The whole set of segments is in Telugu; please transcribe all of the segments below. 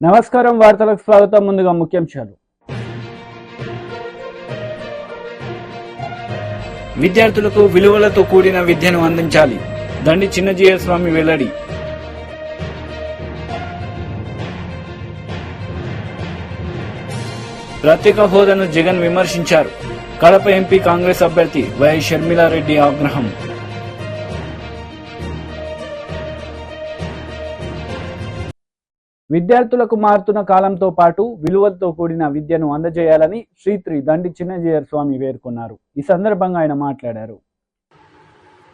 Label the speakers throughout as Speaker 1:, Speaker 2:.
Speaker 1: నమస్కారం, వార్తలకు స్వాగతం. ముందుగా ముఖ్యాంశాలు. విద్యార్థులకు విలువలతో కూడిన విద్యను అందించాలి, దండి చిన్నజీయర్ స్వామి వెల్లడి. ప్రత్యేక హోదాను జగన్ విమర్శించారు. కడప ఎంపీ కాంగ్రెస్ అభ్యర్థి వై షర్మిలారెడ్డి ఆగ్రహం. విద్యార్థులకు మారుతున్న కాలంతో పాటు విలువలతో కూడిన విద్యను అందజేయాలని శ్రీ దండి చిన్నజీయర్ స్వామి పేర్కొన్నారు. ఈ సందర్భంగా ఆయన మాట్లాడారు.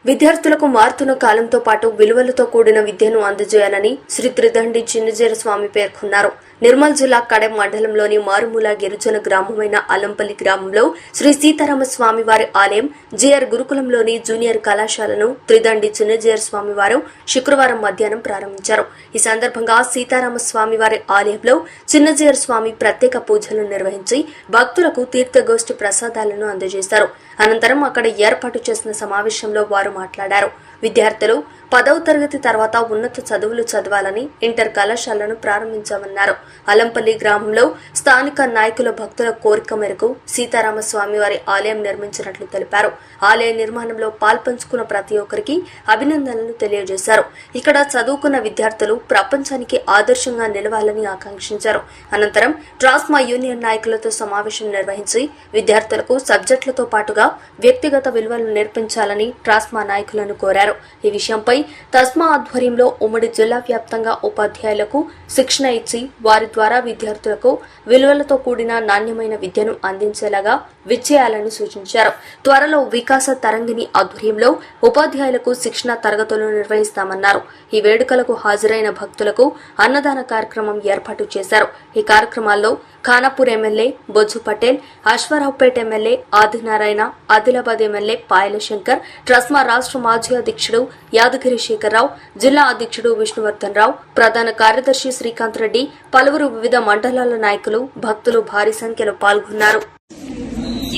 Speaker 2: విద్యార్థులకు మారుతున్న కాలంతో పాటు విలువలతో కూడిన విద్యను అందజేయాలని శ్రీ దండి చిన్నజీయర్ స్వామి పేర్కొన్నారు. నిర్మల్ జిల్లా కడెం మండలంలోని మారుమూల గిరిజన గ్రామమైన అలంపల్లి గ్రామంలో శ్రీ సీతారామ స్వామి వారి ఆలయం, జిఆర్ గురుకులంలోని జూనియర్ కళాశాలను త్రిదండి చిన్నజీయర్ స్వామి వారు శుక్రవారం మధ్యాహ్నం ప్రారంభించారు. ఈ సందర్భంగా సీతారామ స్వామి వారి ఆలయంలో చిన్నజీయర్ స్వామి ప్రత్యేక పూజలు నిర్వహించి భక్తులకు తీర్థగోష్ఠి ప్రసాదాలను అందజేశారు. అనంతరం అక్కడ ఏర్పాటు చేసిన సమావేశంలో వారు మాట్లాడారు. విద్యార్థులు 10వ తరగతి తర్వాత ఉన్నత చదువులు చదవాలని ఇంటర్ కళాశాలను ప్రారంభించామన్నారు. అలంపల్లి గ్రామంలో స్థానిక నాయకుల భక్తుల కోరిక మేరకు సీతారామ స్వామి వారి ఆలయం నిర్మించినట్లు తెలిపారు. ఆలయ నిర్మాణంలో పాల్పంచుకున్న ప్రతి ఒక్కరికి అభినందనలు తెలియజేశారు. ఇక్కడ చదువుకున్న విద్యార్థులు ప్రపంచానికి ఆదర్శంగా నిలవాలని ఆకాంక్షించారు. అనంతరం ట్రాస్మా యూనియన్ నాయకులతో సమావేశం నిర్వహించి విద్యార్థులకు సబ్జెక్టులతో పాటుగా వ్యక్తిగత విలువలు నేర్పించాలని ట్రాస్మా నాయకులను కోరారు. ఈ విషయంపై తస్మా ఆధ్వర్యంలో ఉమ్మడి జిల్లా వ్యాప్తంగా ఉపాధ్యాయులకు శిక్షణ ఇచ్చి వారి ద్వారా విద్యార్థులకు విలువలతో కూడిన నాణ్యమైన విద్యను అందించేలాగా విచ్చేయాలని సూచించారు. త్వరలో వికాస తరంగిణి ఆధ్వర్యంలో ఉపాధ్యాయులకు శిక్షణ తరగతులు నిర్వహిస్తామన్నారు. ఈ వేడుకలకు హాజరైన భక్తులకు అన్నదాన కార్యక్రమం ఏర్పాటు చేశారు. ఈ కార్యక్రమాల్లో Khanapur MLA Bojju Patel, Ashwaraopet MLA Adinarayana, Adilabad MLA Payala Shankar, TRUSMA రాష్ట్ర మాజీ అధ్యక్షుడు యాదగిరి శేఖర్రావు, జిల్లా అధ్యక్షుడు విష్ణువర్ధన్ రావు, ప్రధాన కార్యదర్శి శ్రీకాంత్ రెడ్డి, పలువురు వివిధ మండలాల నాయకులు, భక్తులు భారీ సంఖ్యలో పాల్గొన్నారు.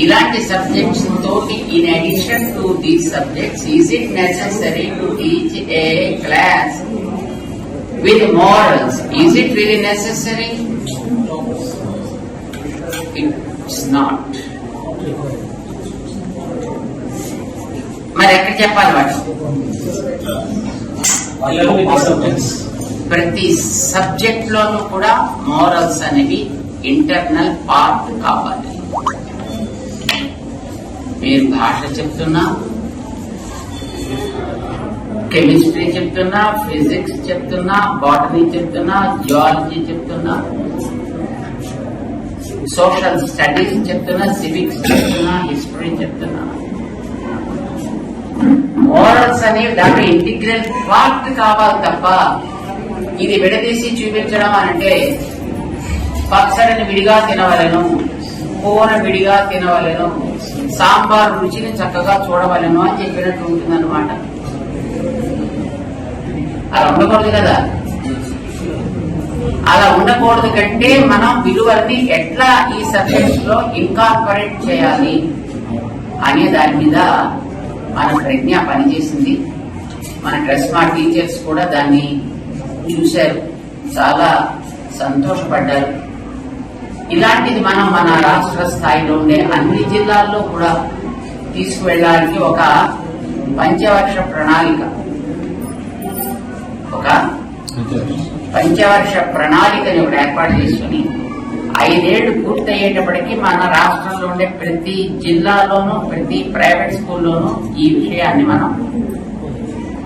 Speaker 3: ఇలాంటి సబ్జెక్ట్స్ తోటి in addition to these subjects is it necessary to teach a class with morals? Is it really necessary? It's not. మరి ఎక్కడ చెప్పాలి వాటి? ప్రతి సబ్జెక్ట్ లోనూ కూడా మోరల్స్ అనేవి ఇంటర్నల్ పార్ట్ కావాలి. మీరు భాష చెప్తున్నా, కెమిస్ట్రీ చెప్తున్నా, ఫిజిక్స్ చెప్తున్నా, బాటనీ చెప్తున్నా, జియాలజీ చెప్తున్నా, సోషల్ స్టడీస్ చెప్తున్నా, సివిక్స్ చెప్తున్నా, హిస్టరీ చెప్తున్నా, మోరల్స్ అనేవి దాంట్లో ఇంటిగ్రల్ పార్ట్ కావాలి తప్ప ఇది విడదీసి చూపించడం అంటే పచ్చడిని విడిగా తినవలను, పువ్వును విడిగా తినవలను, సాంబార్ రుచిని చక్కగా చూడవలను అని చెప్పినట్టు ఉంటుందన్నమాట. అలా ఉండకూడదు కదా. అలా ఉండకూడదు కంటే మనం విలువల్ని ఎట్లా ఈ సబ్జెక్ట్స్ లో ఇన్కార్పొరేట్ చేయాలి అనే దాని మీద మన ప్రజ్ఞ పనిచేసింది. మన ట్రస్మా టీచర్స్ కూడా దాన్ని చూశారు, చాలా సంతోషపడ్డారు. ఇలాంటిది మనం మన రాష్ట్ర స్థాయిలో ఉండే అన్ని జిల్లాల్లో కూడా తీసుకువెళ్ళడానికి ఒక పంచవర్ష ప్రణాళికని ఒకటి ఏర్పాటు చేసుకుని 5 ఏళ్లు పూర్తయ్యేటప్పటికీ మన రాష్ట్రంలో ఉండే ప్రతి జిల్లాలోనూ ప్రతి ప్రైవేట్ స్కూల్లోనూ ఈ విషయాన్ని మనం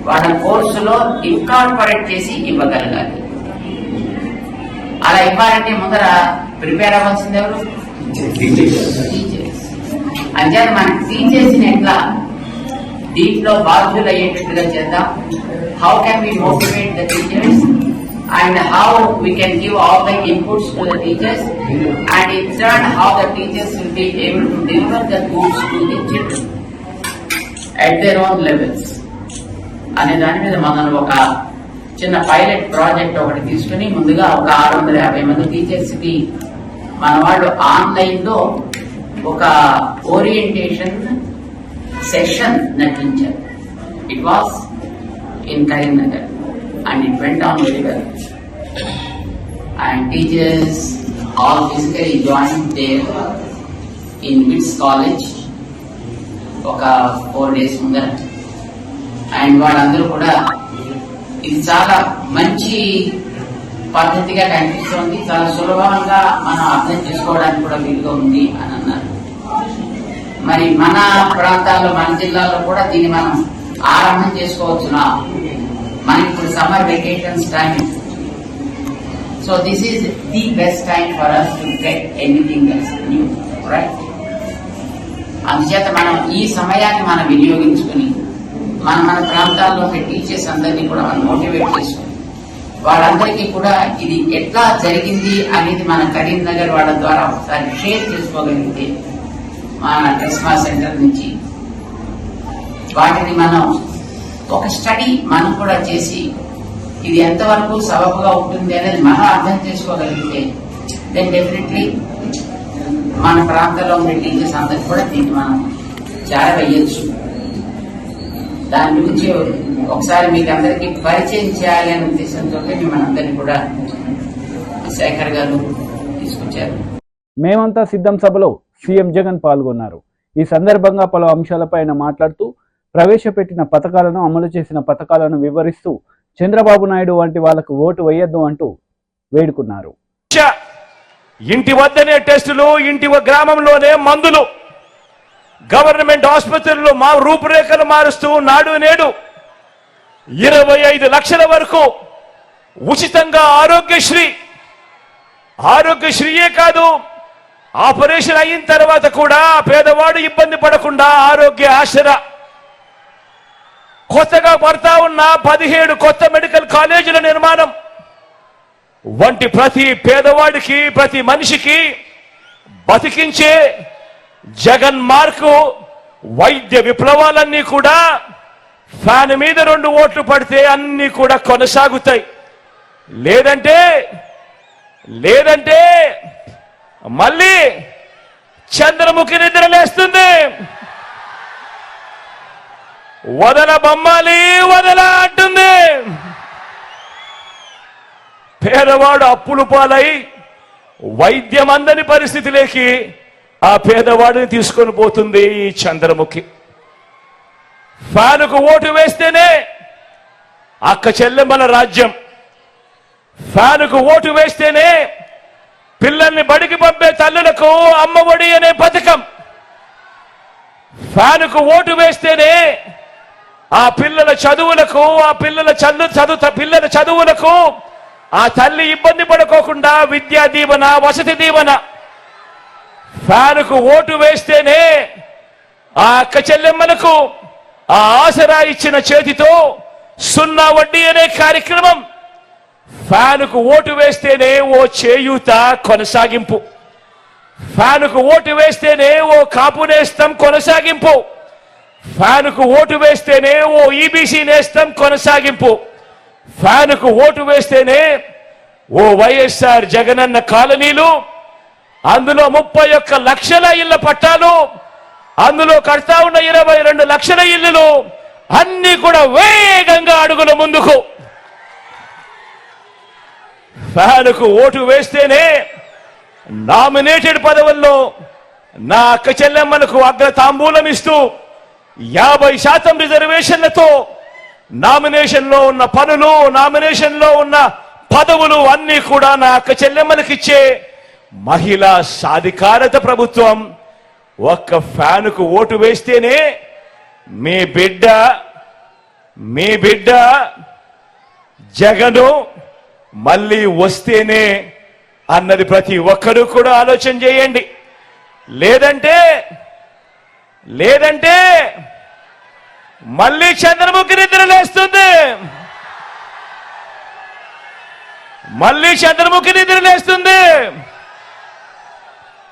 Speaker 3: వాళ్ళ కోర్సులో ఇన్కార్పొరేట్ చేసి ఇవ్వగలగాలి. అలా ఇవ్వాలంటే ముందర ప్రిపేర్ అవ్వాల్సింది ఎవరు? టీచర్స్. అంటే మన టీచర్స్ ని ఎట్లా దీంట్లో బాధ్యులు అయ్యేటట్టుగా చేద్దాం. How can we motivate the teachers and how we can give all the inputs to the teachers, and in turn how the teachers will be able to deliver the goods to the children at their own levels అనే దాని మీద మనం ఒక చిన్న పైలట్ ప్రాజెక్ట్ ఒకటి తీసుకుని ముందుగా ఒక 650 మంది టీచర్స్ కి మన వాళ్ళు ఆన్లైన్ లో ఒక ఓరియంటేషన్ సెషన్ నటించారు. It was in Karimnagar and it went on very well. and teachers all physically joined there in MITS College ఒక 4 days ముందర. అండ్ వాళ్ళందరూ కూడా ఇది చాలా మంచి పద్ధతిగా కనిపిస్తోంది, చాలా సులభంగా మనం అర్థం చేసుకోవడానికి కూడా వీలుగా ఉంది అని అన్నారు. మరి మన ప్రాంతాల్లో, మన జిల్లాలో కూడా దీన్ని మనం ఆరంభం చేసుకోవచ్చునా? మనకి ఇప్పుడు summer vacations time, so this is the best time for us to get anything else new, right? అందుచేత మనం ఈ సమయాన్ని మనం వినియోగించుకుని మన ప్రాంతాల్లో టీచర్స్ అందరినీ కూడా మనం మోటివేట్ చేసుకుని వాళ్ళందరికీ కూడా ఇది ఎట్లా జరిగింది అనేది మన కరీంనగర్ వాళ్ళ ద్వారా ఒకసారి షేర్ చేసుకోగలిగితే మన టెస్మా సెంటర్ నుంచి వాటిని మనం ఒక స్టడీ మనం కూడా చేసి ఇది ఎంతవరకు సబబుగా ఉంటుంది అనేది మనం అర్థం చేసుకోగలిగితే దెన్ డెఫినెట్లీ మన ప్రాంతంలో ఉండే టీచర్స్ అందరికి కూడా దీన్ని మనం చేరవేయచ్చు. దాని గురించి ఒకసారి మీకు అందరికీ పరిచయం చేయాలి అనే ఉద్దేశంతో మిమ్మల్ని అందరినీ కూడా శేఖర్ గారు తీసుకొచ్చారు.
Speaker 1: మేమంతా సిద్ధం సభలో సీఎం జగన్ పాల్గొన్నారు. ఈ సందర్భంగా పలు అంశాలపైన మాట్లాడుతూ ప్రవేశపెట్టిన పథకాలను, అమలు చేసిన పథకాలను వివరిస్తూ చంద్రబాబు నాయుడు వంటి వాళ్ళకు ఓటు వేయొద్దు అంటూ వేడుకున్నారు.
Speaker 4: ఇంటి వద్దనే టెస్టులు, ఇంటి గ్రామంలోనే మందులు, గవర్నమెంట్ ఆసుపత్రుల్లో మా రూపురేఖలు మారుస్తూ నాడు నేడు 25 లక్షల వరకు ఉచితంగా ఆరోగ్యశ్రీయే కాదు, ఆపరేషన్ అయిన తర్వాత కూడా పేదవాడు ఇబ్బంది పడకుండా ఆరోగ్య ఆసరా, కొత్తగా పడతా ఉన్న 17 కొత్త మెడికల్ కాలేజీల నిర్మాణం వంటి ప్రతి పేదవాడికి, ప్రతి మనిషికి బతికించే జగన్ మార్కు వైద్య విప్లవాలన్నీ కూడా ఫ్యాన్ మీద 2 ఓట్లు పడితే అన్ని కూడా కొనసాగుతాయి. లేదంటే మళ్ళీ చంద్రముఖి నిద్రలేస్తుంది. వదల బొమ్మాలి వదల అంటుంది. పేదవాడు అప్పులు పాలై వైద్యం అందని పరిస్థితిలోకి ఆ పేదవాడిని తీసుకొని పోతుంది ఈ చంద్రముఖి. ఫ్యానుకు ఓటు వేస్తేనే అక్క చెల్లెమ్మల రాజ్యం, ఫ్యానుకు ఓటు వేస్తేనే పిల్లల్ని బడికి పంపే తల్లులకు అమ్మఒడి అనే పథకం, ఫ్యానుకు ఓటు వేస్తేనే ఆ పిల్లల చదువులకు, పిల్లల చదువులకు ఆ తల్లి ఇబ్బంది పడుకోకుండా విద్యా దీవెన, వసతి దీవెన. ఫ్యానుకు ఓటు వేస్తేనే ఆ అక్క చెల్లెమ్మలకు ఆ ఆసరా ఇచ్చిన చేతితో 0 వడ్డీ అనే కార్యక్రమం. ఫ్యానుకు ఓటు వేస్తేనే ఓ చేయూత కొనసాగింపు, ఫ్యానుకు ఓటు వేస్తేనే ఓ కాపు నేస్తం కొనసాగింపు, ఫ్యానుకు ఓటు వేస్తేనే ఓ ఈబీసీ నేస్తం కొనసాగింపు, ఫ్యానుకు ఓటు వేస్తేనే ఓ వైఎస్ఆర్ జగనన్న కాలనీలు, అందులో 31 లక్షల ఇళ్ల పట్టాలు, అందులో కడతా ఉన్న 22 లక్షల ఇళ్లు అన్ని కూడా వేగంగా అడుగుల ముందుకు. ఫ్యానుకు ఓటు వేస్తేనే నామినేటెడ్ పదవుల్లో నా అక్క చెల్లెమ్మలకు అగ్ర తాంబూలం ఇస్తూ 50% రిజర్వేషన్లతో నామినేషన్లో ఉన్న పనులు, నామినేషన్లో ఉన్న పదవులు అన్ని కూడా నా అక్క చెల్లెమ్మలకిచ్చే మహిళా సాధికారత ప్రభుత్వం. ఒక్క ఫ్యానుకు ఓటు వేస్తేనే మీ బిడ్డ జగను మళ్ళీ వస్తేనే అన్నది ప్రతి ఒక్కరూ కూడా ఆలోచన చేయండి. లేదంటే మళ్ళీ చంద్రముఖి నిద్రలేస్తుంది,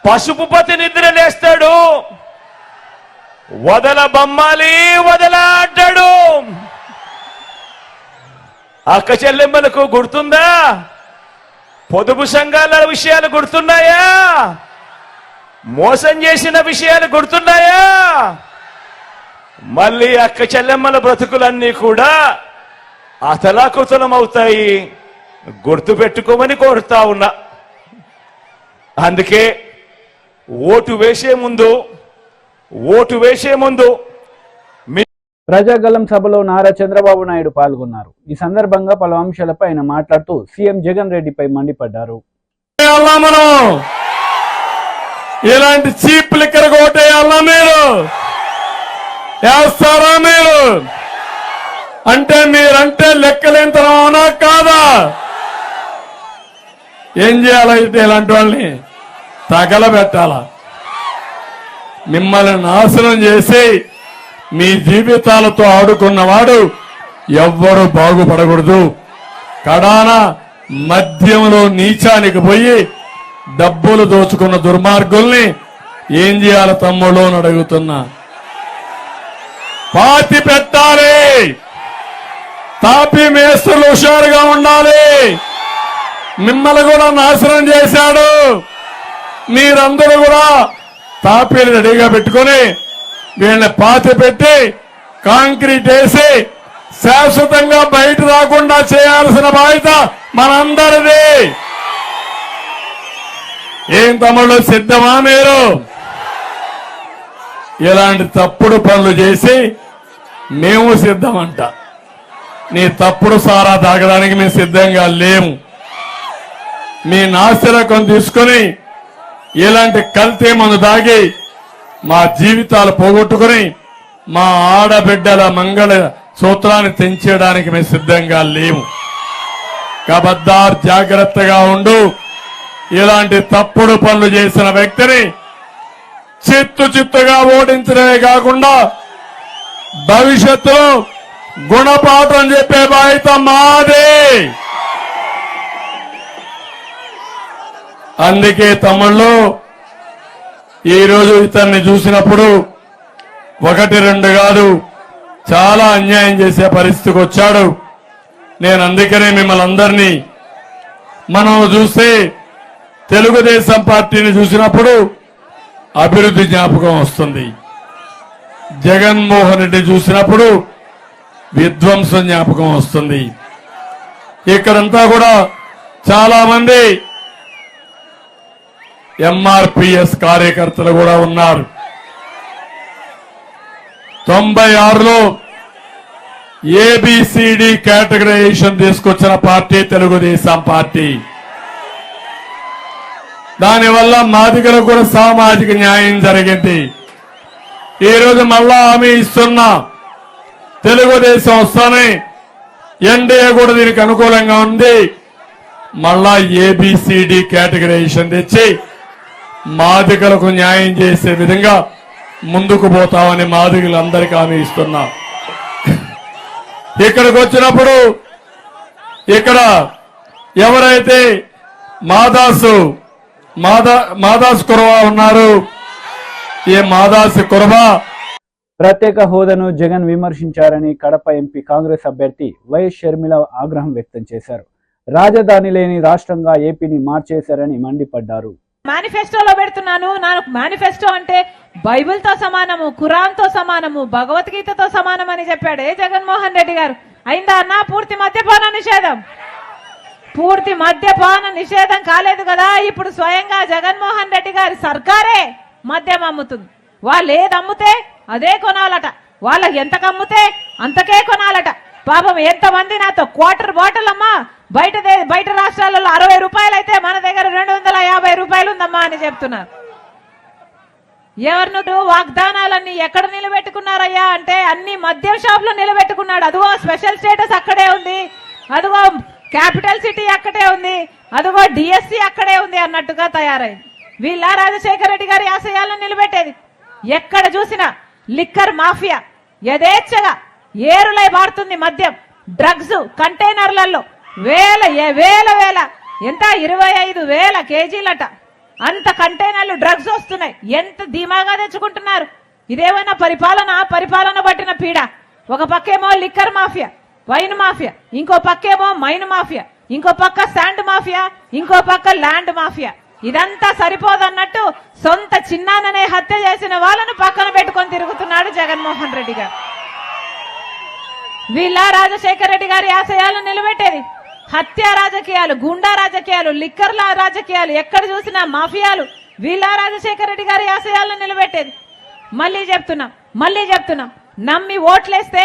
Speaker 4: పసుపు పతి నిద్రలేస్తాడు. వదల బొమ్మాలి వదల అంటాడు. అక్క చెల్లెమ్మలకు గుర్తుందా? పొదుపు సంఘాల విషయాలు గుర్తున్నాయా? మోసం చేసిన విషయాలు గుర్తున్నాయా? మళ్ళీ అక్క చెల్లెమ్మల బ్రతుకులన్నీ కూడా అతలాకుతలం అవుతాయి. గుర్తు పెట్టుకోమని కోరుతా ఉన్నా. అందుకే ఓటు వేసే ముందు
Speaker 1: ప్రజాగలం సభలో నారా చంద్రబాబు నాయుడు పాల్గొన్నారు. ఈ సందర్భంగా పలు అంశాలపై ఆయన మాట్లాడుతూ సీఎం జగన్ రెడ్డిపై మండిపడ్డారు.
Speaker 5: మనం ఇలాంటి చీప్ లిక్కర్ కోటేయాలా మీరు? వేస్తారా మీరు? అంటే మీరంటే లెక్కలేంతనం అవునా కాదా? ఏం చేయాలైతే ఇలాంటి వాళ్ళని తగలబెట్టాలా? మిమ్మల్ని నాశనం చేసి మీ జీవితాలతో ఆడుకున్నవాడు ఎవ్వరూ బాగుపడకూడదు. కడాన మద్యంలో నీచానికి పోయి డబ్బులు దోచుకున్న దుర్మార్గుల్ని ఏం చేయాలి తమ్ముళ్ళు అని అడుగుతున్నా. పాతి పెట్టాలి. తాపీ మేస్తులు హుషారుగా ఉండాలి. మిమ్మల్ని కూడా నాశనం చేశాడు. మీరందరూ కూడా తాపీలు రెడీగా పెట్టుకుని వీళ్ళని పాతి పెట్టి కాంక్రీట్ వేసి శాశ్వతంగా బయట రాకుండా చేయాల్సిన బాధ్యత మనందరిది. ఏం తమ్ముళ్ళు సిద్ధమా మీరు? ఇలాంటి తప్పుడు పనులు చేసి మేము సిద్ధమంట. నీ తప్పుడు సారా తాగడానికి మేము సిద్ధంగా లేము. మీ నాసిరకం తీసుకుని ఇలాంటి కల్తీ మందు తాగి మా జీవితాలు పోగొట్టుకుని మా ఆడబిడ్డల మంగళ సూత్రాన్ని తెంచేయడానికి మేము సిద్ధంగా లేము. కబద్దార్ జాగ్రత్తగా ఉండు. ఇలాంటి తప్పుడు పనులు చేసిన వ్యక్తిని చిత్తుగా ఓడించడమే కాకుండా భవిష్యత్తులో గుణపాఠం చెప్పే బాధ్యత మాదే. అందుకే తమ్ముళ్ళు ఈరోజు ఇతన్ని చూసినప్పుడు ఒకటి రెండు కాదు చాలా అన్యాయం చేసే పరిస్థితికి వచ్చాడు. నేను అందుకనే మిమ్మల్ని అందరినీ మనం చూస్తే తెలుగుదేశం పార్టీని చూసినప్పుడు అభివృద్ధి జ్ఞాపకం వస్తుంది. జగన్మోహన్ రెడ్డి చూసినప్పుడు విధ్వంసం జ్ఞాపకం వస్తుంది. ఇక్కడంతా కూడా చాలా మంది ఎంఆర్పిఎస్ కార్యకర్తలు కూడా ఉన్నారు. 96లో ఏబిసిడి కేటగరైజేషన్ తీసుకొచ్చిన పార్టీ తెలుగుదేశం పార్టీ. దానివల్ల మాదిగలకు కూడా సామాజిక న్యాయం జరిగింది. ఈరోజు మళ్ళా హామీ ఇస్తున్నా తెలుగుదేశం వస్తానే ఎన్డీఏ కూడా దీనికి అనుకూలంగా ఉంది. మళ్ళా ఏబిసిడి కేటగరైజేషన్ తెచ్చి మాదిగలకు న్యాయం చేసే విధంగా ముందుకు పోతామని మాదిగలందరికీ హామీ ఇస్తున్నా. ఇక్కడికి వచ్చినప్పుడు ఇక్కడ ఎవరైతే మాదాసు కురవా ఉన్నారు, ఏ మాదాసు కురవా
Speaker 1: ప్రత్యేక హోదాను జగన్ విమర్శించారని కడప ఎంపీ కాంగ్రెస్ అభ్యర్థి వైఎస్ షర్మిల ఆగ్రహం వ్యక్తం చేశారు. రాజధాని లేని రాష్ట్రంగా ఏపీని మార్చేశారని మండిపడ్డారు.
Speaker 6: మేనిఫెస్టోలో పెడుతున్నాను. నాకు మేనిఫెస్టో అంటే బైబిల్ తో సమానము, ఖురాన్ తో సమానము, భగవద్గీతతో సమానం అని చెప్పాడే జగన్మోహన్ రెడ్డి గారు. అయిందా అన్న? పూర్తి మద్యపాన నిషేధం కాలేదు కదా. ఇప్పుడు స్వయంగా జగన్మోహన్ రెడ్డి గారి సర్కారే మద్యం అమ్ముతుంది. వాళ్ళు ఏది అమ్ముతే అదే కొనాలట. వాళ్ళకి ఎంతకు అమ్ముతే అంతకే కొనాలట. పాపం ఎంతమంది నాతో క్వార్టర్ బాటిల్ అమ్మా బయట రాష్ట్రాలలో 60 రూపాయలు అయితే మన దగ్గర 250 రూపాయలు ఉందమ్మా అని చెప్తున్నారు. ఎవరిను వాగ్దానాలన్నీ ఎక్కడ నిలబెట్టుకున్నారయ్యా అంటే అన్ని మద్యం షాప్ లో నిలబెట్టుకున్నాడు. అదిగో స్పెషల్ స్టేటస్ అక్కడే ఉంది, అదిగో క్యాపిటల్ సిటీ అక్కడే ఉంది, అదిగో డిఎస్సి అక్కడే ఉంది అన్నట్టుగా తయారైంది. వీళ్ళ రాజశేఖర రెడ్డి గారి ఆశయాలను నిలబెట్టేది. ఎక్కడ చూసినా లిక్కర్ మాఫియా యథేచ్ఛగా ఏరులై మారుతుంది. మద్యం డ్రగ్స్ కంటైనర్లలో వేల ఎంత 25,000 కేజీలట అంత కంటైనర్లు డ్రగ్స్ వస్తున్నాయి. ఎంత ధీమాగా తెచ్చుకుంటున్నారు. ఇదేమైనా పరిపాలన పట్టిన పీడ. ఒక పక్కేమో లిక్కర్ మాఫియా, వైన్ మాఫియా, ఇంకో పక్కేమో మైన్ మాఫియా, ఇంకో పక్క శాండ్ మాఫియా, ఇంకో పక్క ల్యాండ్ మాఫియా. ఇదంతా సరిపోదన్నట్టు సొంత చిన్నాననే హత్య చేసిన వాళ్ళను పక్కన పెట్టుకొని తిరుగుతున్నాడు జగన్మోహన్ రెడ్డి గారు. వీళ్ళ రాజశేఖర రెడ్డి గారి ఆశయాలను నిలబెట్టేది. హత్య రాజకీయాలు, గుండా రాజకీయాలు, లిక్కర్ల రాజకీయాలు, ఎక్కడ చూసినా మాఫియాలు, వీళ్ళ రాజశేఖర రెడ్డి గారి ఆశయాలను నిలబెట్టేది. మళ్ళీ చెప్తున్నాం నమ్మి ఓట్లేస్తే,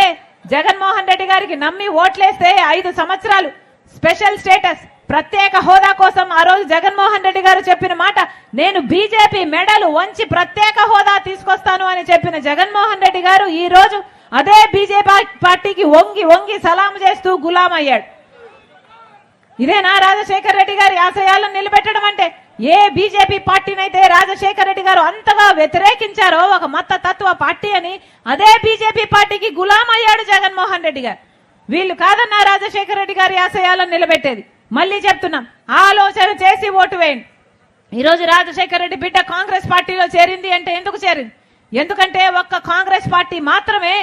Speaker 6: జగన్మోహన్ రెడ్డి గారికి నమ్మి ఓట్లేస్తే 5 సంవత్సరాలు స్పెషల్ స్టేటస్, ప్రత్యేక హోదా కోసం ఆ రోజు జగన్మోహన్ రెడ్డి గారు చెప్పిన మాట, నేను బీజేపీ మెడలు వంచి ప్రత్యేక హోదా తీసుకొస్తాను అని చెప్పిన జగన్మోహన్ రెడ్డి గారు ఈ రోజు అదే బీజేపీ పార్టీకి వంగి సలాం చేస్తూ గులాం అయ్యాడు. ఇదేనా రాజశేఖర రెడ్డి గారి ఆశయాలను నిలబెట్టడం అంటే? ఏ బీజేపీ పార్టీనైతే రాజశేఖర రెడ్డి గారు అంతగా వ్యతిరేకించారో, ఒక మత తత్వ పార్టీ అని, అదే బీజేపీ పార్టీకి గులాం అయ్యాడు జగన్మోహన్ రెడ్డి గారు. వీళ్ళు కాదన్నా రాజశేఖర రెడ్డి గారి ఆశయాలను నిలబెట్టేది. మళ్ళీ చెప్తున్నాం, ఆలోచన చేసి ఓటు వేయండి. ఈరోజు రాజశేఖర రెడ్డి బిడ్డ కాంగ్రెస్ పార్టీలో చేరింది అంటే ఎందుకు చేరింది? ఎందుకంటే ఒక్క కాంగ్రెస్ పార్టీ మాత్రమే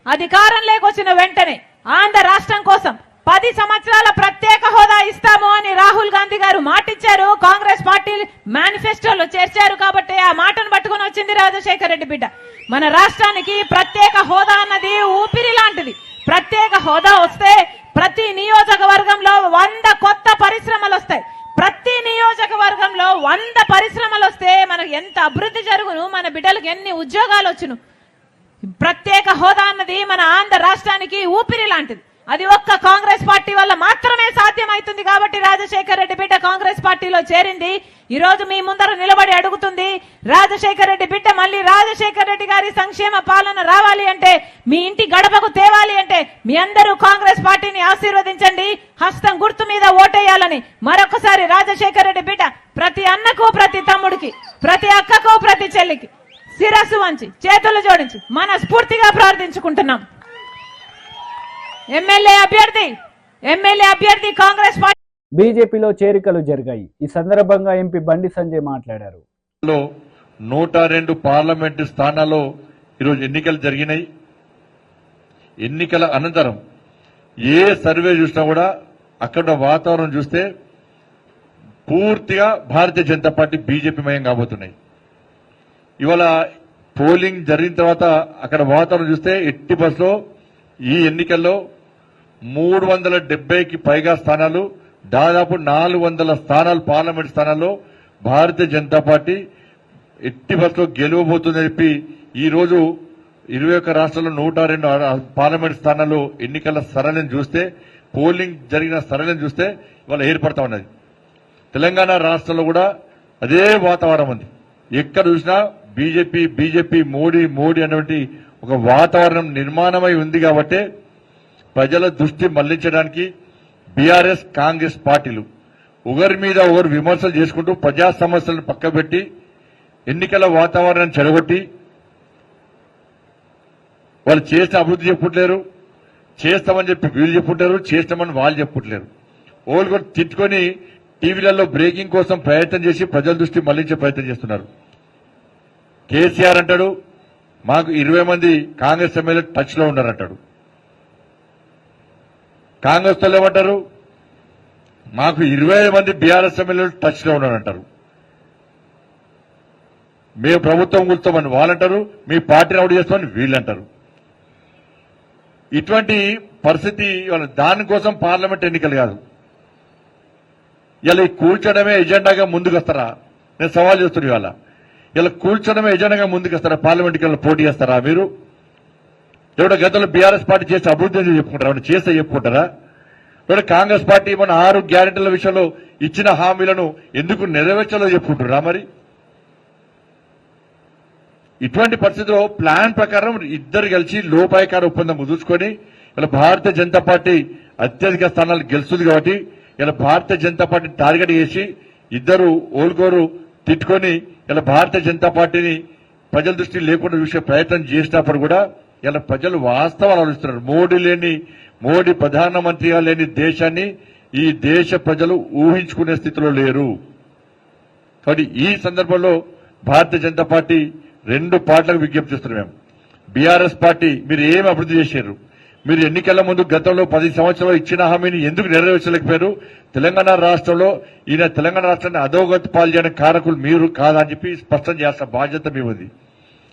Speaker 6: అధికారంలోకి వచ్చిన వెంటనే ఆంధ్ర రాష్ట్రం కోసం 10 సంవత్సరాల ప్రత్యేక హోదా ఇస్తాము అని రాహుల్ గాంధీ గారు మాటిచ్చారు. కాంగ్రెస్ పార్టీ మేనిఫెస్టోలో చేర్చారు. కాబట్టి ఆ మాటను పట్టుకుని వచ్చింది రాజశేఖర రెడ్డి బిడ్డ. మన రాష్ట్రానికి ప్రత్యేక హోదా అన్నది ఊపిరి లాంటిది. ప్రత్యేక హోదా వస్తే ప్రతి నియోజకవర్గంలో 100 కొత్త పరిశ్రమలు వస్తాయి. ప్రతి నియోజకవర్గంలో 100 పరిశ్రమలు వస్తే మనకు ఎంత అభివృద్ధి జరుగును, మన బిడ్డలకు ఎన్ని ఉద్యోగాలు వచ్చును. ప్రత్యేక హోదా అన్నది మన ఆంధ్ర రాష్ట్రానికి ఊపిరి లాంటిది. అది ఒక్క కాంగ్రెస్ పార్టీ వల్ల మాత్రమే సాధ్యమవుతుంది. కాబట్టి రాజశేఖర రెడ్డి బిడ్డ కాంగ్రెస్ పార్టీలో చేరింది. ఈ రోజు మీ ముందర నిలబడి అడుగుతుంది, రాజశేఖర రెడ్డి బిడ్డ మళ్ళీ రాజశేఖర రెడ్డి గారి సంక్షేమ పాలన రావాలి అంటే, మీ ఇంటి గడపకు తేవాలి అంటే, మీ అందరూ కాంగ్రెస్ పార్టీని ఆశీర్వదించండి, హస్తం గుర్తు మీద ఓటేయాలని మరొకసారి రాజశేఖర రెడ్డి బిడ్డ ప్రతి అన్నకు, ప్రతి తమ్ముడికి, ప్రతి అక్కకు, ప్రతి చెల్లికి శిరస్సు వంచి చేతులు జోడించి మనస్ఫూర్తిగా ప్రార్థించుకుంటున్నాం. ఎమ్మెల్యే అభ్యర్థి కాంగ్రెస్ పార్టీ.
Speaker 1: బీజేపీలో చేరికలు జరిగాయి. ఈ సందర్భంగా ఎంపీ బండి సంజయ్ మాట్లాడారు.
Speaker 5: 102 పార్లమెంటు స్థానాల్లో ఈరోజు ఎన్నికలు జరిగినాయి. ఎన్నికల అనంతరం ఏ సర్వే చూసినా కూడా అక్కడ వాతావరణం చూస్తే పూర్తిగా భారతీయ జనతా పార్టీ బీజేపీ మయం కాబోతున్నాయి. ఇవాళ పోలింగ్ జరిగిన తర్వాత అక్కడ వాతావరణం చూస్తే ఎట్టి బస్లో ఈ ఎన్నికల్లో 370కి పైగా స్థానాలు, దాదాపు 400 స్థానాలు, పార్లమెంట్ స్థానాల్లో భారతీయ జనతా పార్టీ ఎట్టి బస్సులో గెలవబోతుందని చెప్పి ఈ రోజు 21 రాష్ట్రాల్లో 102 పార్లమెంట్ స్థానాల్లో ఎన్నికల సరళిని చూస్తే, పోలింగ్ జరిగిన సరళిని చూస్తే ఇవాళ ఏర్పడతా ఉన్నది. తెలంగాణ రాష్ట్రంలో కూడా అదే వాతావరణం ఉంది. ఎక్కడ చూసినా బీజేపీ మోడీ అనేటువంటి ఒక వాతావరణం నిర్మాణమై ఉంది. కాబట్టి ప్రజల దృష్టి మళ్లించడానికి బీఆర్ఎస్, కాంగ్రెస్ పార్టీలు ఒకరి మీద ఒకరు విమర్శలు చేసుకుంటూ ప్రజా సమస్యలను పక్కబెట్టి ఎన్నికల వాతావరణాన్ని చెడగొట్టి వాళ్ళు చేసిన అభివృద్ధి చెప్పుట్లేరు, చేస్తామని చెప్పి వీళ్ళు చెప్పుంటారు, చేస్తామని వాళ్ళు చెప్పుట్లేరు. ఓళ్ళు కూడా తిట్టుకొని టీవీలలో బ్రేకింగ్ కోసం ప్రయత్నం చేసి ప్రజల దృష్టి మళ్లించే ప్రయత్నం చేస్తున్నారు. కేసీఆర్ అంటాడు మాకు 20 మంది కాంగ్రెస్ ఎమ్మెల్యే టచ్ లో ఉన్నారంటాడు. కాంగ్రెస్ వాళ్ళు ఏమంటారు మాకు 20 మంది బీఆర్ఎస్ ఎమ్మెల్యేలు టచ్ లో ఉన్నారంటారు. మేము ప్రభుత్వం కూర్చోమని వాళ్ళంటారు, మీ పార్టీని అవుట్ చేస్తామని వీళ్ళంటారు. ఇటువంటి పరిస్థితి దానికోసం పార్లమెంట్ ఎన్నికలు కాదు. ఇలా కూర్చోడమే ఎజెండాగా ముందుకు వస్తారా? నేను సవాల్ చేస్తున్నా. ఇవాళ ఇలా కూర్చోడమే ఎజెండాగా ముందుకు వస్తారా? పార్లమెంట్ ఎన్నికల్లో పోటీ చేస్తారా? మీరు ఎవడో గతంలో బీఆర్ఎస్ పార్టీ చేస్తే అభివృద్ధి చెప్పుకుంటారా? ఎవరు చేస్తే చెప్పుకుంటారా? ఎవడో కాంగ్రెస్ పార్టీ మన 6 గ్యారెంటీల విషయంలో ఇచ్చిన హామీలను ఎందుకు నెరవేర్చాలో చెప్పుకుంటారా? మరి ఇటువంటి పరిస్థితిలో ప్లాన్ ప్రకారం ఇద్దరు కలిసి లోపాయకార ఒప్పందం కుదుర్చుకొని ఇలా భారతీయ జనతా పార్టీ అత్యధిక స్థానాలు గెలుస్తుంది. కాబట్టి ఇలా భారతీయ జనతా పార్టీని టార్గెట్ చేసి ఇద్దరు ఓల్గోరు తిట్టుకొని ఇలా భారతీయ జనతా పార్టీని ప్రజల దృష్టి లేకుండా చూసే ప్రయత్నం చేసినప్పుడు కూడా ఇలా ప్రజలు వాస్తవాలు ఆలోచిస్తున్నారు. మోడీ ప్రధానమంత్రిగా లేని దేశాన్ని ఈ దేశ ప్రజలు ఊహించుకునే స్థితిలో లేరు. కాబట్టి ఈ సందర్భంలో భారతీయ జనతా పార్టీ 2 పార్టీలకు విజ్ఞప్తి చేస్తున్నాం. మేము బీఆర్ఎస్ పార్టీ మీరు ఏమి అభివృద్ధి చేశారు? మీరు ఎన్నికల ముందు గతంలో 10 సంవత్సరాలు ఇచ్చిన హామీని ఎందుకు నెరవేర్చలేకపోయారు? తెలంగాణ రాష్ట్రంలో తెలంగాణ రాష్ట్రాన్ని అధోగతి పాలు చేయడానికి కారకులు మీరు కాదని చెప్పి స్పష్టం చేయాల్సిన బాధ్యత మీది.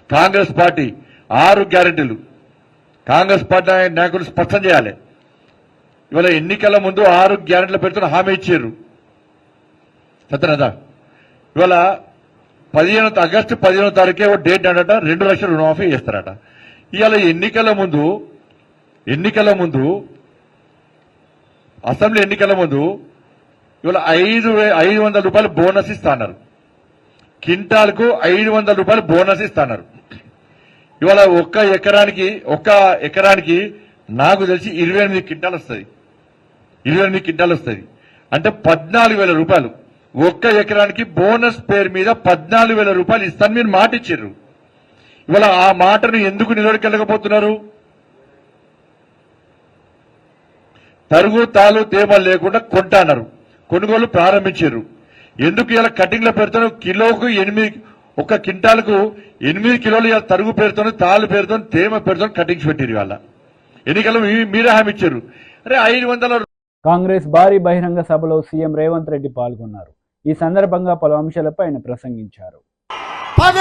Speaker 5: కాంగ్రెస్ పార్టీ 6 గ్యారెంటీలు కాంగ్రెస్ పార్టీ నాయకులు స్పష్టం చేయాలి. ఇవాళ ఎన్నికల ముందు 6 గ్యారెంటీల పేరుతో హామీ ఇచ్చారు సత్యనదా. ఇవాళ ఆగస్టు 15వ తారీఖే ఓ డేట్ అడట 2 లక్షల రుణమాఫీ చేస్తారట. ఇవాళ ఎన్నికల ముందు అసెంబ్లీ ఎన్నికల ముందు ఇవాళ 500 రూపాయలు బోనస్ ఇస్తాన్నారు. కింటాల్కు 500 రూపాయలు బోనస్ ఇస్తాన్నారు. ఇవాళ ఒక్క ఎకరానికి నాకు తెలిసి 28 క్వింటాలు వస్తుంది. 28 క్వింటాలు వస్తుంది అంటే 14,000 రూపాయలు ఒక్క ఎకరానికి బోనస్ పేరు మీద 14,000 రూపాయలు ఇస్తాను మీరు మాట ఇచ్చారు. ఇవాళ ఆ మాటను ఎందుకు నిలబెట్టలేకపోతున్నారు? తరుగు తాలు తేమలు లేకుండా కొంటాన్నారు, కొనుగోలు ప్రారంభించారు. ఎందుకు ఇలా కటింగ్ల పేరుతో కిలోకు 8 ఒక్క క్వింటాలకు 8 కిలోలు ఇలా తరుగు పేరుతో తాలు పేరుతో తేమ పేరుతో కటింగ్స్ పెట్టారు. ఇవాళ ఎన్నికలు మీరే హామీ ఇచ్చారు. అరే 500.
Speaker 1: కాంగ్రెస్ భారీ బహిరంగ సభలో సీఎం రేవంత్ రెడ్డి పాల్గొన్నారు. ఈ సందర్భంగా పలు అంశాలపై ఆయన ప్రసంగించారు.
Speaker 7: 10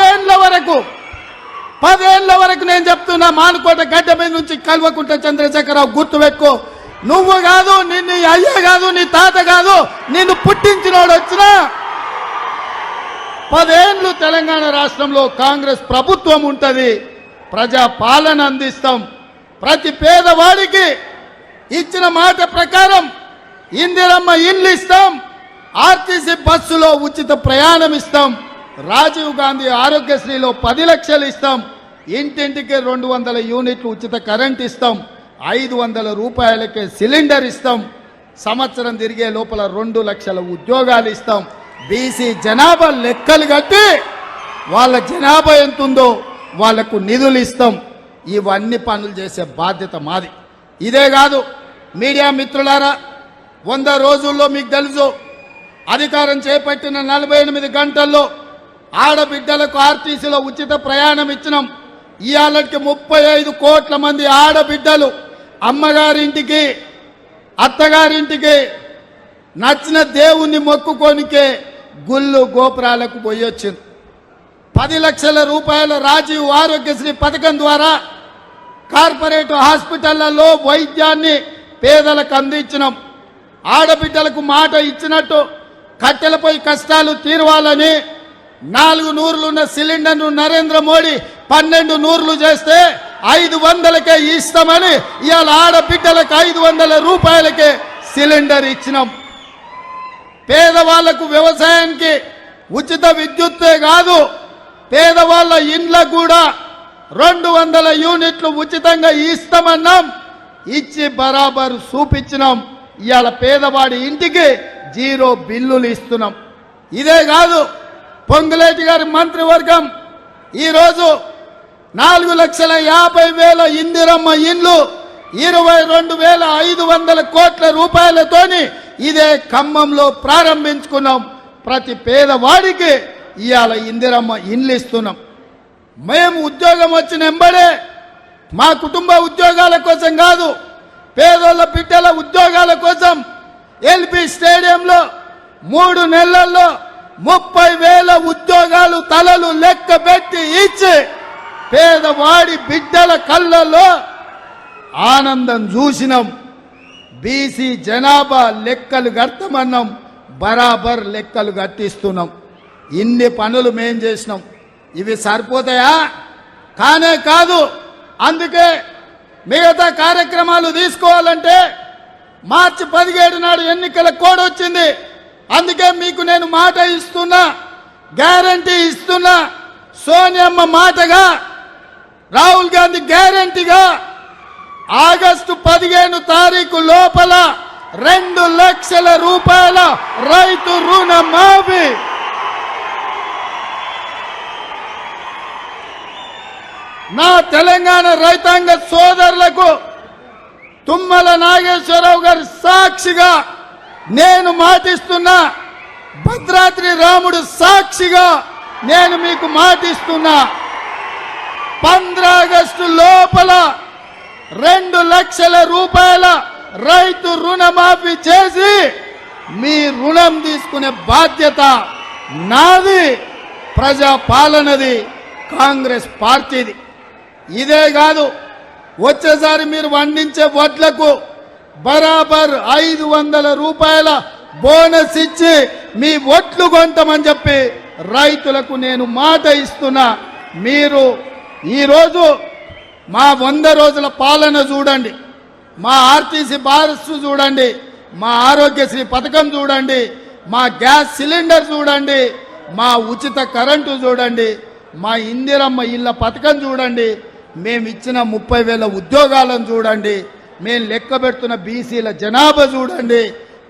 Speaker 7: ఏళ్ల వరకు నేను చెప్తున్నా, మానుకోట గడ్డ మీద నుంచి కల్వకుంట చంద్రశేఖరరావు గుర్తుపెట్టుకో, నువ్వు కాదు, నిన్ను అయ్య కాదు, నీ తాత కాదు, నిన్ను పుట్టించినోడు వచ్చినా 10 ఏళ్లు తెలంగాణ రాష్ట్రంలో కాంగ్రెస్ ప్రభుత్వం ఉంటది. ప్రజా పాలన అందిస్తాం. ప్రతి పేదవాడికి ఇచ్చిన మాట ప్రకారం ఇందిరమ్మ ఇండ్లు ఇస్తాం. ఆర్టీసీ బస్సులో ఉచిత ప్రయాణం ఇస్తాం. రాజీవ్ గాంధీ ఆరోగ్యశ్రీలో 10 లక్షలు ఇస్తాం. ఇంటింటికి 200 యూనిట్లు ఉచిత కరెంట్ ఇస్తాం. 500 రూపాయలకే సిలిండర్ ఇస్తాం. సంవత్సరం తిరిగే లోపల 2 లక్షల ఉద్యోగాలు ఇస్తాం. బీసీ జనాభా లెక్కలు కట్టి వాళ్ళ జనాభా ఎంతుందో వాళ్లకు నిధులు ఇస్తాం. ఇవన్నీ పనులు చేసే బాధ్యత మాది. ఇదే కాదు మీడియా మిత్రులారా, 100 రోజుల్లో మీకు తెలుసు అధికారం చేపట్టిన 48 గంటల్లో ఆడబిడ్డలకు ఆర్టీసీలో ఉచిత ప్రయాణం ఇచ్చినాం. ఇవాళకి 35 కోట్ల మంది ఆడబిడ్డలు అమ్మగారింటికి అత్తగారింటికి నచ్చిన దేవుణ్ణి మొక్కుకోనికే గుళ్ళు గోపురాలకు పోయొచ్చింది. 10 లక్షల రూపాయల రాజీవ్ ఆరోగ్యశ్రీ పథకం ద్వారా కార్పొరేట్ హాస్పిటళ్లలో వైద్యాన్ని పేదలకు అందించినాం. ఆడబిడ్డలకు మాట ఇచ్చినట్టు కట్టెలపై కష్టాలు తీరవాలని 4 నూర్లున్న సిలిండర్ను నరేంద్ర మోడీ 12 నూర్లు చేస్తే 500కే ఇస్తామని ఇవాళ ఆడబిడ్డలకు 500 రూపాయలకే సిలిండర్ ఇచ్చినాం. పేదవాళ్లకు వ్యవసాయానికి ఉచిత విద్యుత్తే కాదు, పేదవాళ్ల ఇండ్లకు కూడా 200 యూనిట్లు ఉచితంగా ఇస్తామన్నాం. ఇచ్చి బరాబర్ చూపించినాం. ఇవాళ పేదవాడి ఇంటికి 0 బిల్లులు ఇస్తున్నాం. ఇదే కాదు, పొంగులేటి గారి మంత్రివర్గం ఈరోజు 4,50,000 ఇందిరమ్మ ఇండ్లు 22,500 కోట్ల రూపాయలతోని ఇదే ఖమ్మంలో ప్రారంభించుకున్నాం. ప్రతి పేదవాడికి ఇవాళ ఇందిరమ్మ ఇండ్లు ఇస్తున్నాం. మేము ఉద్యోగం వచ్చిన ఎంబడే మా కుటుంబ ఉద్యోగాల కోసం కాదు, పేదోళ్ళ బిడ్డల ఉద్యోగాల కోసం ఎల్బీ స్టేడియంలో 3 నెలల్లో 30,000 ఉద్యోగాలు తలలు లెక్క పెట్టి ఇచ్చి పేదవాడి బిడ్డల కళ్ళల్లో ఆనందం చూసినాం. బీసీ జనాభా లెక్కలు కట్టమన్నాం, బరాబర్ లెక్కలు కట్టిస్తున్నాం. ఇన్ని పనులు మేం చేసినాం. ఇవి సరిపోతాయా? కానే కాదు. అందుకే మిగతా కార్యక్రమాలు తీసుకోవాలంటే మార్చి 17 నాడు ఎన్నికల కోడ్ వచ్చింది. అందుకే మీకు నేను మాట ఇస్తున్నా, గ్యారంటీ ఇస్తున్నా. సోనియమ్మ మాటగా, రాహుల్ గాంధీ గ్యారంటీగా ఆగస్టు 15 తారీఖు లోపల 2 లక్షల రూపాయల రైతు రుణమాఫీ. నా తెలంగాణ రైతాంగ సోదరులకు తుమ్మల నాగేశ్వరరావు గారి సాక్షిగా నేను మాటిస్తున్నా, భద్రాద్రి రాముడు సాక్షిగా నేను మీకు మాటిస్తున్నా, 15 ఆగస్టు లోపల 2 లక్షల రూపాయల రైతు రుణమాఫీ చేసి మీ రుణం తీసుకునే బాధ్యత నాది, ప్రజా పాలనది, కాంగ్రెస్ పార్టీది. ఇదే కాదు, వచ్చేసారి మీరు పండించే వడ్లకు బరాబర్ 500 రూపాయల బోనస్ ఇచ్చి మీ ఓట్లు కొంటామని చెప్పి రైతులకు నేను మాట ఇస్తున్నా. మీరు ఈరోజు మా 100 రోజుల పాలన చూడండి, మా ఆర్టీసీ బస్సు చూడండి, మా ఆరోగ్యశ్రీ పథకం చూడండి, మా గ్యాస్ సిలిండర్ చూడండి, మా ఉచిత కరెంటు చూడండి, మా ఇందిరమ్మ ఇళ్ళ పథకం చూడండి, మేము ఇచ్చిన 30,000 ఉద్యోగాలను చూడండి, మేము లెక్క పెడుతున్న బీసీల జనాభా చూడండి,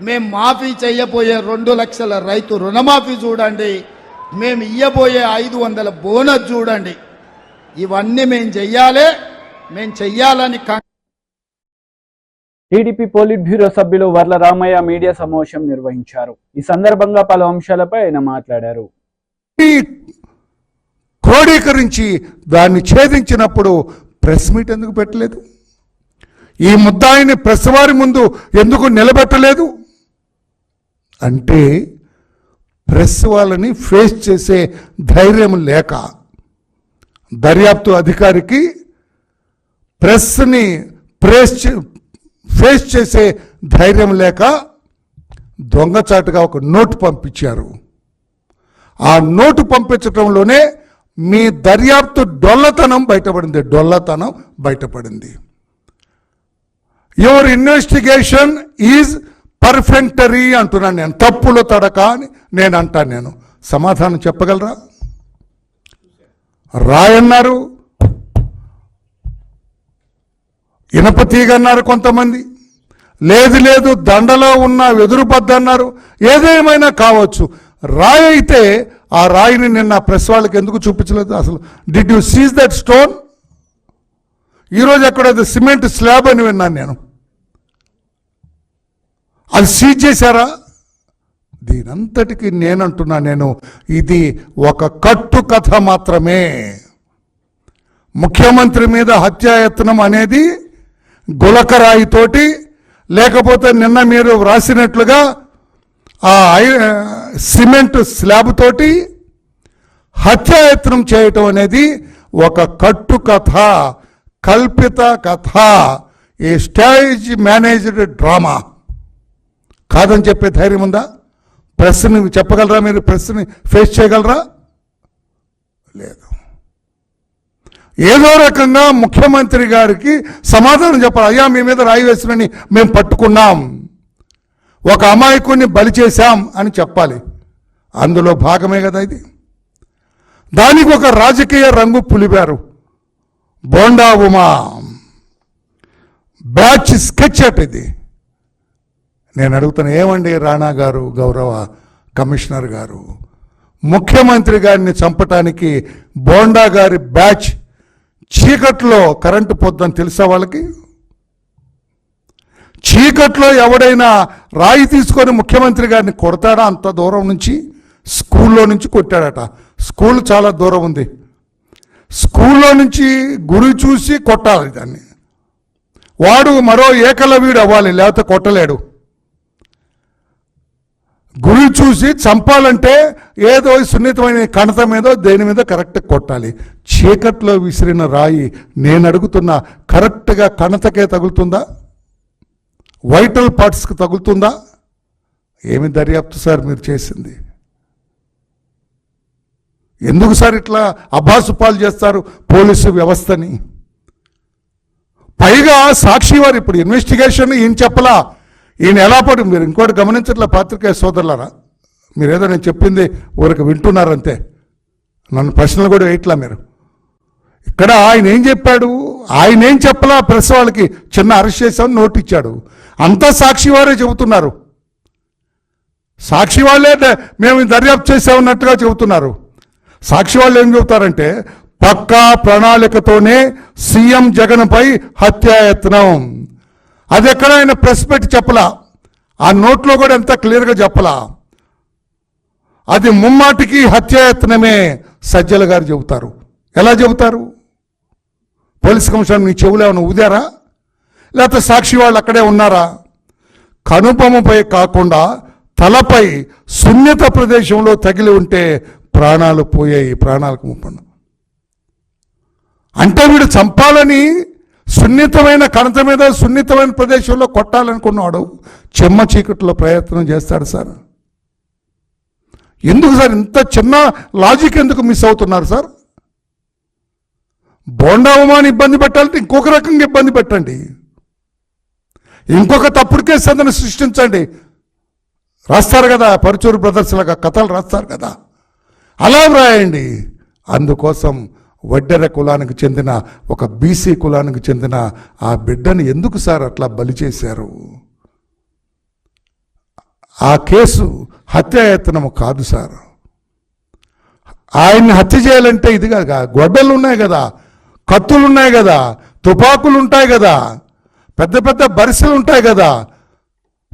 Speaker 7: మేము మాఫీ చేయబోయే 2 లక్షల రైతు రుణమాఫీ చూడండి, మేము ఇయ్యబోయే 500 బోనస్ చూడండి. ఇవన్నీ మేము చెయ్యాలని
Speaker 1: టీడీపీ పోలిట్ బ్యూరో సభ్యులు వర్ల రామయ్య మీడియా సమావేశం నిర్వహించారు. ఈ సందర్భంగా పలు అంశాలపై ఆయన మాట్లాడారు.
Speaker 8: క్రోడీకరించి దాన్ని ఛేదించినప్పుడు ప్రెస్ మీట్ ఎందుకు పెట్టలేదు? ఈ ముద్దాయిని ప్రెస్ వారి ముందు ఎందుకు నిలబెట్టలేదు? అంటే ప్రెస్ వాళ్ళని ఫేస్ చేసే ధైర్యం లేక, దర్యాప్తు అధికారికి ప్రెస్ని ఫేస్ చేసే ధైర్యం లేక దొంగచాటుగా ఒక నోటు పంపించారు. ఆ నోటు పంపించడంలోనే మీ దర్యాప్తు డొల్లతనం బయటపడింది. యువర్ ఇన్వెస్టిగేషన్ ఈజ్ పర్ఫెక్టరీ అంటున్నాను నేను, తప్పులు తడక అని నేను అంటాను. నేను సమాధానం చెప్పగలరా? రాయన్నారు, ఇనపతీగ అన్నారు కొంతమంది, లేదు దండలో ఉన్న వెదురుబద్ద అన్నారు. ఏదేమైనా కావచ్చు, రాయి అయితే ఆ రాయిని నిన్న ప్రెస్ వాళ్ళకి ఎందుకు చూపించలేదు? అసలు did you seize that stone? ఈరోజు ఎక్కడైతే సిమెంట్ స్లాబ్ అని విన్నాను నేను, అది సీజ్ చేశారా? దీనంతటికి నేనంటున్నా, నేను ఇది ఒక కట్టు కథ మాత్రమే. ముఖ్యమంత్రి మీద హత్యాయత్నం అనేది గులకరాయితోటి, లేకపోతే నిన్న మీరు వ్రాసినట్లుగా ఆ సిమెంట్ స్లాబ్ తోటి హత్యాయత్నం చేయటం అనేది ఒక కట్టు కథ, కల్పిత కథ, ఏ స్టేజ్ మేనేజ్డ్ డ్రామా కాదని చెప్పే ధైర్యం ఉందా? ప్రెస్ని చెప్పగలరా? మీరు ప్రెస్ని ఫేస్ చేయగలరా? లేదు. ఏదో రకంగా ముఖ్యమంత్రి గారికి సమాధానం చెప్పాలి. అయ్యా, మీ మీద రాయి వేసుకుని మేము పట్టుకున్నాం, ఒక అమాయకుడిని బలి చేశాం అని చెప్పాలి. అందులో భాగమే కదా ఇది. దానికి ఒక రాజకీయ రంగు పులిపారు. బోండా ఉమా బ్యాచ్ స్కెచ్ అట్ ఇది. నేను అడుగుతాను, ఏమండి రాణా గారు, గౌరవ కమిషనర్ గారు, ముఖ్యమంత్రి గారిని చంపటానికి బోండా గారి బ్యాచ్ చీకట్లో కరెంటు పొద్దని తెలుసా వాళ్ళకి? చీకట్లో ఎవడైనా రాయి తీసుకొని ముఖ్యమంత్రి గారిని కొడతాడా? అంత దూరం నుంచి, స్కూల్లో నుంచి కొట్టాడట. స్కూల్ చాలా దూరం ఉంది. స్కూల్లో నుంచి గురి చూసి కొట్టాలి దాన్ని. వాడు మరో ఏకలవ్యుడు అవ్వాలి, లేకపోతే కొట్టలేడు. గురి చూసి చంపాలంటే ఏదో సున్నితమైన కణత మీదో దేని మీద కరెక్ట్ కొట్టాలి. చీకట్లో విసిరిన రాయి నేను అడుగుతున్నా, కరెక్ట్గా కణతకే తగులుతుందా? వైటల్ పార్ట్స్కి తగులుతుందా? ఏమి దర్యాప్తు సార్ మీరు చేసింది? ఎందుకు సార్ ఇట్లా అభాసుపాలు చేస్తారు పోలీసు వ్యవస్థని? పైగా సాక్షి వారు ఇప్పుడు ఇన్వెస్టిగేషన్ ఈయన చెప్పలా, ఈయన ఎలా పడు. మీరు ఇంకోటి గమనించట్లే పాత్రికేయ సోదరులారా, మీరేదో నేను చెప్పింది ఊరికి వింటున్నారంతే, నన్ను ప్రశ్నలు కూడా వేయట్లా మీరు. ఇక్కడ ఆయన ఏం చెప్పాడు, ఆయన ఏం చెప్పలా, ప్రెస్ వాళ్ళకి చిన్న అరెస్ట్ చేశామని నోట్ ఇచ్చాడు. అంతా సాక్షి వారే చెబుతున్నారు. సాక్షి వాళ్ళే మేము దర్యాప్తు చేసామన్నట్టుగా చెబుతున్నారు. సాక్షి వాళ్ళు ఏం చెబుతారంటే, పక్కా ప్రణాళికతోనే సీఎం జగన్పై హత్యాయత్నం. అది ఎక్కడ ఆయన ప్రెస్ పెట్టి చెప్పలా, ఆ నోట్లో కూడా ఎంత క్లియర్గా చెప్పలా. అది ముమ్మాటికి హత్యాయత్నమే సజ్జల గారు చెబుతారు. ఎలా చెబుతారు? పోలీస్ కమిషనర్ మీ చెవులు ఏమైనా ఊదారా? లేకపోతే సాక్షి వాళ్ళు అక్కడే ఉన్నారా? కనుబొమ్మపై కాకుండా తలపై సున్నిత ప్రదేశంలో తగిలి ఉంటే ప్రాణాలు పోయాయి, ప్రాణాలకు ముప్పండు. అంటే వీడు చంపాలని సున్నితమైన కణత మీద సున్నితమైన ప్రదేశంలో కొట్టాలనుకున్నాడు చెమ్మ చీకట్లో ప్రయత్నం చేస్తాడు సార్. ఎందుకు సార్ ఇంత చిన్న లాజిక్ ఎందుకు మిస్ అవుతున్నారు సార్? బోండావమాని ఇబ్బంది పెట్టాలంటే ఇంకొక రకంగా ఇబ్బంది పెట్టండి, ఇంకొక తప్పుడు కేసు అందరిని సృష్టించండి. రాస్తారు కదా పరుచూరు బ్రదర్స్ లాగా కథలు రాస్తారు కదా, అలా వ్రాయండి. అందుకోసం వడ్డెర కులానికి చెందిన ఒక బీసీ కులానికి చెందిన ఆ బిడ్డని ఎందుకు సార్ అట్లా బలి చేశారు? ఆ కేసు హత్యాయత్నము కాదు సార్. ఆయన్ని హత్య చేయాలంటే ఇది కాదు, గొడ్డలు ఉన్నాయి కదా, కత్తులు ఉన్నాయి కదా, తుపాకులు ఉంటాయి కదా, పెద్ద పెద్ద బరిసెలు ఉంటాయి కదా,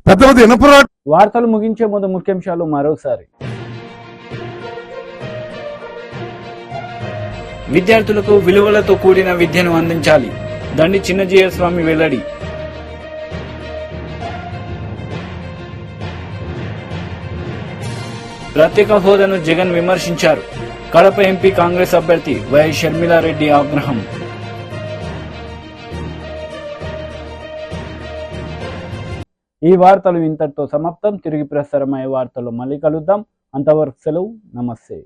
Speaker 8: పెద్ద పెద్ద ఇనపరా.
Speaker 1: వార్తలు ముగించే ముందు ముఖ్యాంశాలు మరోసారి. విద్యార్థులకు విలువలతో కూడిన విద్యను అందించాలి, దండి చిన్నజీయ స్వామి వెల్లడి. ప్రత్యేక హోదాను జగన్ విమర్శించారు, కడప ఎంపీ కాంగ్రెస్ అభ్యర్థి వై షర్మిలారెడ్డి ఆగ్రహం. ఈ వార్తలు ఇంతటితో సమాప్తం. తిరిగి ప్రసారమయ్యే వార్తలు మళ్ళీ కలుద్దాం. అంతవరకు సెలవు, నమస్తే.